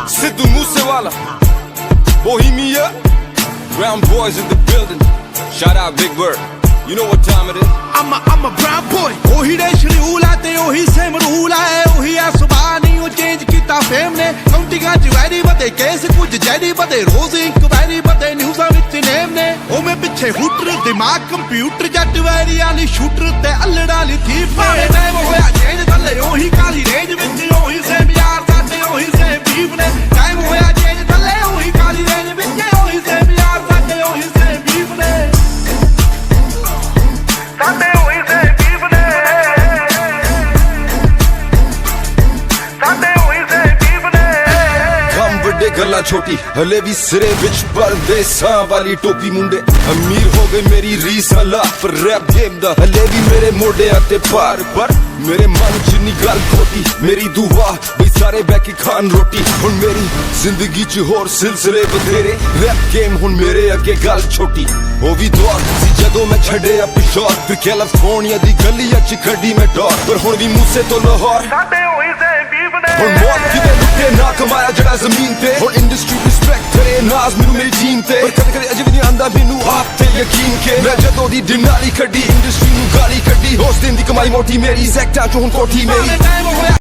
Sidhu Moosewala, Bohemia, Brown boys in the building. Shout out Big Bird. You know what time it is? I'm a brown boy. ओही रे schedule है ते ओही same rule है ओही है सुबह नहीं वो चेंज किता फेम ने काउंटिंगां च वैरी बदे केस कुछ जैरी बदे रोज इंक्वायरी बदे न्यूज़ां विच नेम ने ओ मैं पिछे हुटर दिमाग कंप्यूटर जट वैरी वाली शूटर ते अल्लड़ा ली थी पावे टाइम होया चेंज थल्ले ओही काली रेंज विच ओही सेम यार साडे ओही सेम बीफ ने टाइम होया चेंज थल्ले ओही काली रेंज विच ओही सेम यार साडे ओही सेम बीफ ने गला छोटी हले भी सिरे विच परदेसां वाली टोपी मुंडे अमीर हो गई मेरी रीस अल्लाह पर रैप गेम दा हले भी मेरे मोढे ते पार पर मेरे मन च नी गल खोटी मेरी दुआ बई सारे बैठी खान रोटी हुण मेरी जिंदगी च होर सिलसिले बथेरे रैप गेम हुण मेरे अगे गल छोटी ओ भी दौर सी जदों मैं छड्डे पिछोर फिर कैलिफोर्निया दी गलियां च खड़ी मैं डॉर पर हुण भी मूसे तो लाहौर हुण मौत किते लुटे ना कमाया जड़ा जमीन ते हुण इंडस्ट्री रिस्पेक्ट करे नाज मैनू मेरी जीन ते पर कदे कदे अजे भी नहीं आंदा मैनू आप ते यकीन के मैं जदों दी डिनाली कड्डी इंडस्ट्री नू गाली कड्डी होस दिन दी कमाई मोटी मेरी सैक्टर च हुण कोठी मेरी